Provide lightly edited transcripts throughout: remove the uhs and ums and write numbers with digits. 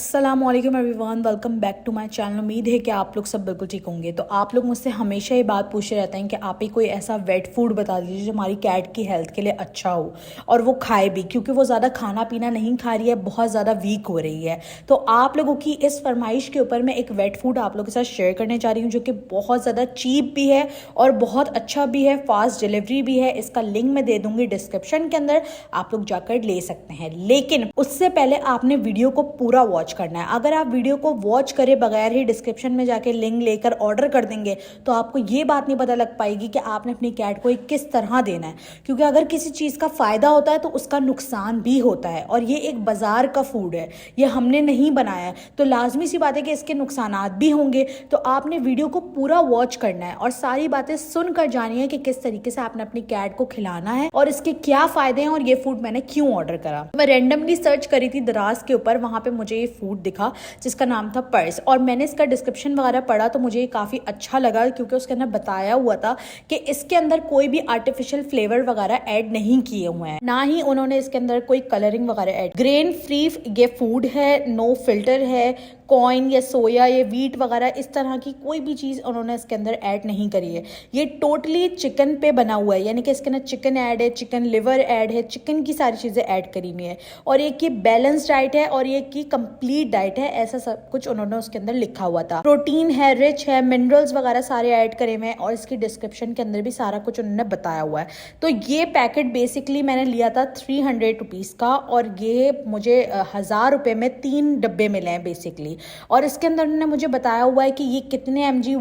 अस्सलाम वालेकुम everyone, welcome back to my channel. उम्मीद है कि आप लोग सब बिल्कुल ठीक होंगे। तो आप लोग मुझसे हमेशा ये बात पूछते रहते हैं कि आप ही कोई ऐसा वेट फूड बता दीजिए जो हमारी कैट की हेल्थ के लिए अच्छा हो और वो खाए भी, क्योंकि वो ज़्यादा खाना पीना नहीं खा रही है, बहुत ज़्यादा वीक हो रही है। तो आप लोगों की इस फरमाइश के ऊपर मैं एक वेट फूड आप लोगों के साथ शेयर करने जा रही हूँ, जो कि बहुत ज़्यादा चीप भी है और बहुत अच्छा भी है, फास्ट डिलीवरी भी है। इसका लिंक मैं दे दूँगी डिस्क्रिप्शन के अंदर, आप लोग जाकर ले सकते हैं। लेकिन उससे पहले आपने वीडियो को पूरा वॉच करना है। अगर आप वीडियो को वॉच करे बगैर ही डिस्क्रिप्शन में जाके लिंक लेकर ऑर्डर कर देंगे तो आपको ये बात नहीं पता लग पाएगी कि आपने अपनी कैट को किस तरह देना है, क्योंकि अगर किसी चीज़ का फ़ायदा होता है तो उसका नुकसान भी होता है। और ये एक बाज़ार का फूड है, ये हमने नहीं बनाया है, तो लाजमी सी बात है कि इसके नुकसानात भी होंगे। तो आपने वीडियो को पूरा वॉच करना है और सारी बातें सुनकर जानी है कि किस तरीके से आपने अपनी कैट को खिलाना है और इसके क्या फ़ायदे हैं और ये फूड मैंने क्यों ऑर्डर करा। मैं रैंडमली सर्च करी थी दराज के ऊपर, वहाँ पे मुझे ये फूड दिखा जिसका नाम था पर्स, और मैंने इसका डिस्क्रिप्शन वगैरह पढ़ा तो मुझे ये काफ़ी अच्छा लगा, क्योंकि उसके अंदर बताया हुआ था कि इसके अंदर कोई भी आर्टिफिशियल फ्लेवर वगैरह ऐड नहीं किए हुए हैं, ना ही उन्होंने इसके अंदर कोई कलरिंग वगैरह ऐड। ग्रेन फ्री ये फूड है, नो फिल्टर है, कॉइन या सोया या वीट वगैरह इस तरह की कोई भी चीज़ उन्होंने इसके अंदर ऐड नहीं करी है। ये टोटली चिकन पे बना हुआ है, यानी कि इसके अंदर चिकन ऐड है, चिकन लिवर ऐड है, चिकन की सारी चीज़ें ऐड करी हुई है। और एक ये बैलेंस डाइट है और ये की कंप्लीट डाइट है, ऐसा सब कुछ उन्होंने उसके अंदर लिखा हुआ था। प्रोटीन है, रिच है, मिनरल्स वगैरह सारे ऐड करे हुए हैं और इसकी डिस्क्रिप्शन के अंदर भी सारा कुछ उन्होंने बताया हुआ है। तो ये पैकेट बेसिकली मैंने लिया था 300 रुपीज़ का, और ये मुझे 1000 रुपये में 3 डब्बे मिले हैं बेसिकली। और इसके अंदर उन्होंने मुझे बताया हुआ है कि ये कितने mg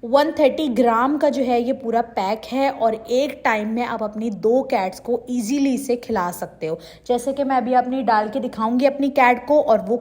130 ग्राम का जो है ये पूरा पैक है, और एक टाइम में आप अपनी 2 कैट्स को ईजीली इसे खिला सकते हो। जैसे कि मैं अभी अपनी डाल के दिखाऊंगी अपनी कैट को, और वो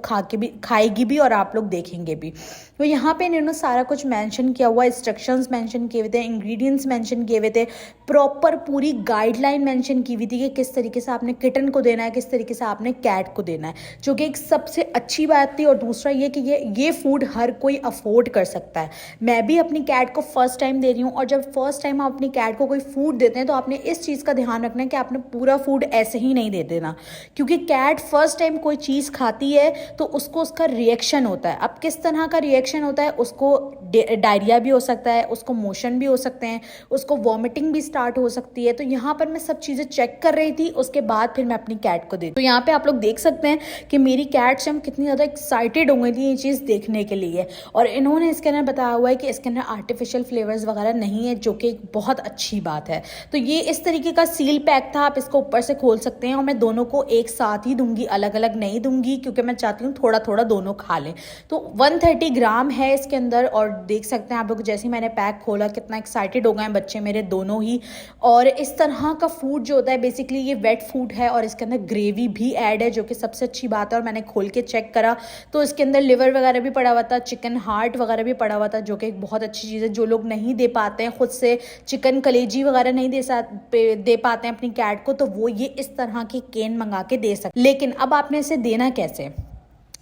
खाएगी भी और आप लोग देखेंगे भी। तो यहाँ पे इन्होंने सारा कुछ मेंशन किया हुआ, इंस्ट्रक्शंस मेंशन किए हुए थे, इंग्रेडिएंट्स मेंशन किए हुए थे, प्रॉपर पूरी गाइडलाइन मेंशन की हुई थी कि किस तरीके से आपने किटन को देना है, किस तरीके से आपने कैट को देना है, जो कि एक सबसे अच्छी बात थी। और दूसरा ये कि ये फूड हर कोई अफोर्ड कर सकता है। मैं भी अपनी कैट को फर्स्ट टाइम दे रही हूँ, और जब फर्स्ट टाइम आप अपनी कैट को कोई फूड देते हैं तो आपने इस चीज़ का ध्यान रखना है कि आपने पूरा फूड ऐसे ही नहीं दे देना, क्योंकि कैट फर्स्ट टाइम कोई चीज़ खाती है तो उसको उसका रिएक्शन होता है। अब किस तरह का रिएक्शन होता है, उसको डायरिया भी हो सकता है, उसको मोशन भी हो सकते हैं, उसको वॉमिटिंग भी स्टार्ट हो सकती है। तो यहाँ पर मैं सब चीज़ें चेक कर रही थी, उसके बाद फिर मैं अपनी कैट को दी। तो यहाँ पे आप लोग देख सकते हैं कि मेरी कैट से हम कितनी ज़्यादा एक्साइटेड हो गई थी ये चीज़ देखने के लिए। और इन्होंने इसके अंदर बताया हुआ है कि इसके अंदर आर्टिफिशियल फ्लेवर्स वगैरह नहीं है, जो कि एक बहुत अच्छी बात है। तो ये इस तरीके का सील पैक था, आप इसको ऊपर से खोल सकते हैं। और मैं दोनों को एक साथ ही दूंगी, अलग अलग नहीं दूंगी, क्योंकि मैं चाहती हूँ थोड़ा थोड़ा दोनों खा लें। तो 130 ग्राम है इसके अंदर, और देख सकते हैं आप लोग जैसे ही मैंने पैक खोला कितना एक्साइटेड हो गए हैं बच्चे मेरे दोनों ही। और इस तरह का फूड जो होता है बेसिकली ये वेट फूड है, और इसके अंदर ग्रेवी भी ऐड है, जो कि सबसे अच्छी बात है। और मैंने खोल के चेक करा तो इसके अंदर लिवर वगैरह भी पड़ा हुआ था, चिकन हार्ट वगैरह भी पड़ा हुआ था, जो कि एक बहुत अच्छी चीज़ है। जो लोग नहीं दे पाते हैं खुद से, चिकन कलेजी वगैरह नहीं दे पाते हैं अपनी कैट को, तो वो ये इस तरह की केन मंगा के दे सकते। लेकिन अब आपने इसे देना कैसे?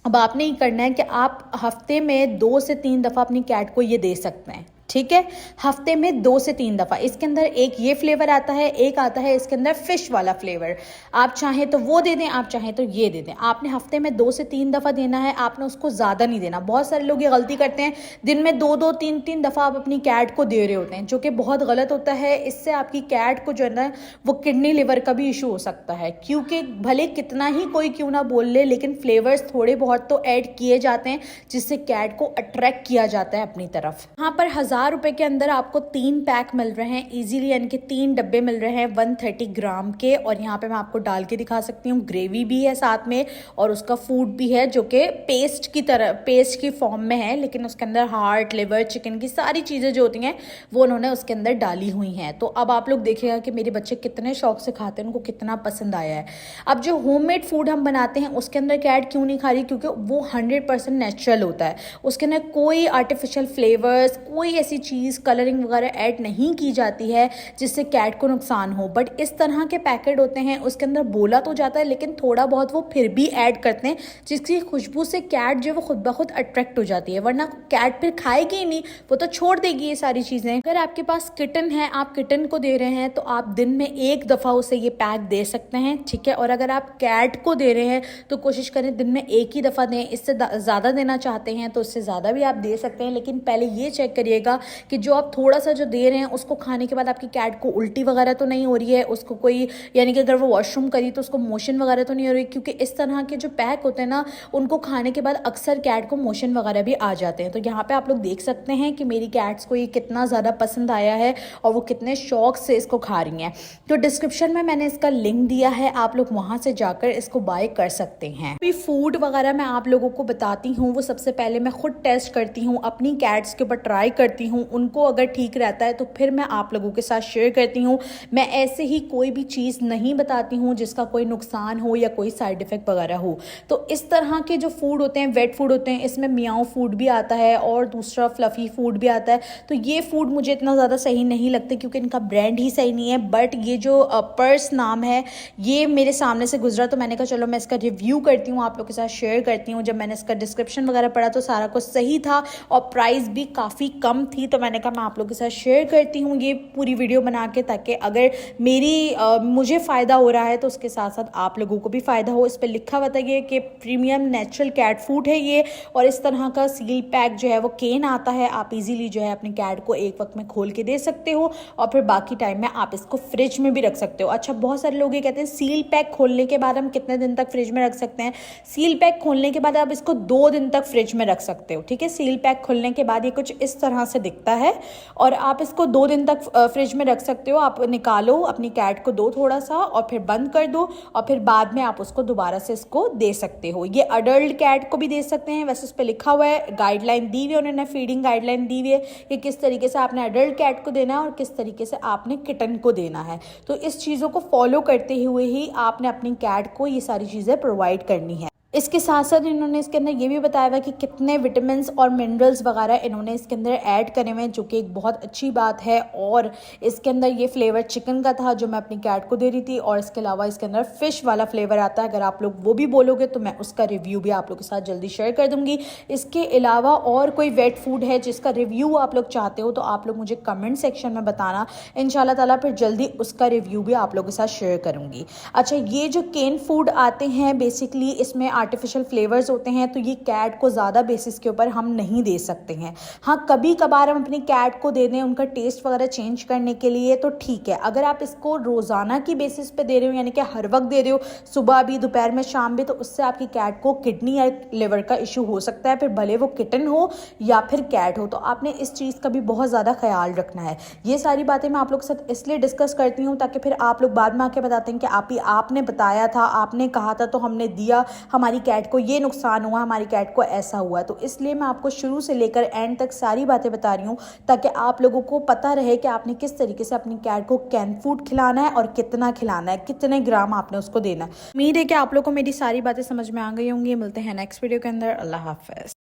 अब आपने ये करना है कि आप हफ्ते में 2 से 3 दफ़ा अपनी कैट को ये दे सकते हैं, ठीक है। हफ्ते में 2 से 3 दफ़ा। इसके अंदर एक ये फ्लेवर आता है, एक आता है इसके अंदर फिश वाला फ्लेवर। आप चाहें तो वो दे दें, आप चाहें तो ये दे दें। आपने हफ्ते में 2 से 3 दफ़ा देना है, आपने उसको ज़्यादा नहीं देना। बहुत सारे लोग ये गलती करते हैं, दिन में 2-2 3-3 दफ़ा आप अपनी कैट को दे रहे होते हैं, जो कि बहुत गलत होता है। इससे आपकी कैट को जो है ना वो किडनी लिवर का भी इशू हो सकता है, क्योंकि भले कितना ही कोई क्यों ना बोल ले, लेकिन फ्लेवर्स थोड़े बहुत तो ऐड किए जाते हैं, जिससे कैट को अट्रैक्ट किया जाता है अपनी तरफ। यहाँ पर 1000 रुपए के अंदर आपको 3 पैक मिल रहे हैं इजीली, यानी कि 3 डब्बे मिल रहे हैं 130 ग्राम के। और यहाँ पे मैं आपको डाल के दिखा सकती हूँ, ग्रेवी भी है साथ में, और उसका फूड भी है, जो कि पेस्ट की तरह, पेस्ट की फॉर्म में है, लेकिन उसके अंदर हार्ट, लिवर, चिकन की सारी चीज़ें जो होती हैं वो उन्होंने उसके अंदर डाली हुई हैं। तो अब आप लोग देखिएगा कि मेरे बच्चे कितने शौक से खाते हैं, उनको कितना पसंद आया है। अब जो होममेड फूड हम बनाते हैं उसके अंदर कैट क्यों नहीं खा रही, क्योंकि वो 100% नेचुरल होता है। उसके अंदर कोई आर्टिफिशियल फ्लेवर्स, कोई ऐसी चीज़ कलरिंग वगैरह ऐड नहीं की जाती है जिससे कैट को नुकसान हो। बट इस तरह के पैकेट होते हैं, उसके अंदर बोला तो जाता है लेकिन थोड़ा बहुत वो फिर भी ऐड करते हैं, जिसकी खुशबू से कैट जो है वो खुद ब खुद अट्रैक्ट हो जाती है, वरना कैट फिर खाएगी ही नहीं, वो तो छोड़ देगी ये सारी चीज़ें। अगर आपके पास किटन है, आप किटन को दे रहे हैं तो आप दिन में एक दफ़ा उसे ये पैक दे सकते हैं, ठीक है। और अगर आप कैट को दे रहे हैं तो कोशिश करें दिन में एक ही दफ़ा दें। इससे ज़्यादा देना चाहते हैं तो उससे ज़्यादा भी आप दे सकते हैं, लेकिन पहले ये चेक करिएगा कि जो आप थोड़ा सा जो दे रहे हैं उसको खाने के बाद आपकी कैट को उल्टी वगैरह तो नहीं हो रही है, उसको कोई यानी कि अगर वो वॉशरूम करी तो उसको मोशन वगैरह तो नहीं हो रही, क्योंकि इस तरह के जो पैक होते हैं ना, उनको खाने के बाद अक्सर कैट को मोशन वगैरह भी आ जाते हैं। तो यहाँ पे आप लोग देख सकते हैं कि मेरी कैट्स को ये कितना ज़्यादा पसंद आया है और वो कितने शौक से इसको खा रही हैं। तो डिस्क्रिप्शन में मैंने इसका लिंक दिया है, आप लोग वहाँ से जाकर इसको बाय कर सकते हैं। अभी फूड वगैरह मैं आप लोगों को बताती हूँ, वो सबसे पहले मैं खुद टेस्ट करती हूँ, अपनी कैट्स के ऊपर ट्राई करती हूँ, उनको अगर ठीक रहता है तो फिर मैं आप लोगों के साथ शेयर करती हूँ। मैं ऐसे ही कोई भी चीज़ नहीं बताती हूँ जिसका कोई नुकसान हो या कोई साइड इफेक्ट वगैरह हो। तो इस तरह के जो फूड होते हैं, वेट फूड होते हैं, इसमें मियाओ फूड भी आता है और दूसरा फ्लफ़ी फूड भी आता है। तो ये फूड मुझे इतना ज़्यादा सही नहीं लगते क्योंकि इनका ब्रांड ही सही नहीं है। बट ये जो पर्स नाम है, ये मेरे सामने से गुजरा तो मैंने कहा चलो मैं इसका रिव्यू करती हूँ, आप लोग के साथ शेयर करती हूँ। जब मैंने इसका डिस्क्रिप्शन वगैरह पढ़ा तो सारा कुछ सही था और प्राइस भी काफ़ी कम थी, तो मैंने कहा मैं आप लोग के साथ शेयर करती हूँ ये पूरी वीडियो बना के, ताकि अगर मुझे फ़ायदा हो रहा है तो उसके साथ साथ आप लोगों को भी फ़ायदा हो। इस पर लिखा हुआ था ये कि प्रीमियम नेचुरल कैट फूड है ये, और इस तरह का सील पैक जो है वो केन आता है, आप इजीली जो है अपनी कैट को एक वक्त में खोल के दे सकते हो और फिर बाकी टाइम में आप इसको फ्रिज में भी रख सकते हो। अच्छा, बहुत सारे लोग ये कहते हैं सील पैक खोलने के बाद हम कितने दिन तक फ्रिज में रख सकते हैं। सील पैक खोलने के बाद आप इसको 2 दिन तक फ्रिज में रख सकते हो, ठीक है। सील पैक खोलने के बाद ये कुछ इस तरह से दिखता है और आप इसको 2 दिन तक फ्रिज में रख सकते हो। आप निकालो, अपनी कैट को दो थोड़ा सा और फिर बंद कर दो और फिर बाद में आप उसको दोबारा से इसको दे सकते हो। ये अडल्ट कैट को भी दे सकते हैं, वैसे उस पर लिखा हुआ है, गाइडलाइन दी हुई है उन्होंने, फीडिंग गाइडलाइन दी हुई है कि किस तरीके से आपने अडल्ट कैट को देना है और किस तरीके से आपने किटन को देना है। तो इस चीज़ों को फॉलो करते हुए ही आपने अपनी कैट को ये सारी चीज़ें प्रोवाइड करनी है। इसके साथ साथ इन्होंने इसके अंदर ये भी बताया हुआ कि कितने विटामिन्स और मिनरल्स वगैरह इन्होंने इसके अंदर ऐड करे हुए हैं, जो कि एक बहुत अच्छी बात है। और इसके अंदर ये फ्लेवर चिकन का था जो मैं अपनी कैट को दे रही थी, और इसके अलावा इसके अंदर फ़िश वाला फ्लेवर आता है। अगर आप लोग वो भी बोलोगे तो मैं उसका रिव्यू भी आप लोग के साथ जल्दी शेयर कर दूँगी। इसके अलावा और कोई वेट फूड है जिसका रिव्यू आप लोग चाहते हो तो आप लोग मुझे कमेंट सेक्शन में बताना, इंशाल्लाह ताला फिर जल्दी उसका रिव्यू भी आप लोगों के साथ शेयर करूँगी। अच्छा, ये जो केन फूड आते हैं बेसिकली इसमें आर्टिफिशियल फ्लेवर्स होते हैं, तो ये कैट को ज़्यादा बेसिस के ऊपर हम नहीं दे सकते हैं। हाँ, कभी कभार हम अपनी कैट को दे दें उनका टेस्ट वगैरह चेंज करने के लिए तो ठीक है। अगर आप इसको रोज़ाना की बेसिस पे दे रहे हो, यानी कि हर वक्त दे रहे हो, सुबह भी, दोपहर में, शाम भी, तो उससे आपकी कैट को किडनी या लिवर का इशू हो सकता है, फिर भले वो किटन हो या फिर कैट हो। तो आपने इस चीज़ का भी बहुत ज़्यादा ख्याल रखना है। ये सारी बातें मैं आप लोग के साथ इसलिए डिस्कस करती हूँ ताकि फिर आप लोग बाद में आके बताते हैं कि आपने बताया था, आपने कहा था तो हमने दिया, हमारी कैट को ये नुकसान हुआ, हमारी कैट को ऐसा हुआ। तो इसलिए मैं आपको शुरू से लेकर एंड तक सारी बातें बता रही हूँ ताकि आप लोगों को पता रहे कि आपने किस तरीके से अपनी कैट को कैन फूड खिलाना है और कितना खिलाना है, कितने ग्राम आपने उसको देना है। उम्मीद है कि आप लोगों को मेरी सारी बातें समझ में आ गई होंगी। मिलते हैं नेक्स्ट वीडियो के अंदर। अल्लाह हाफ़िज़।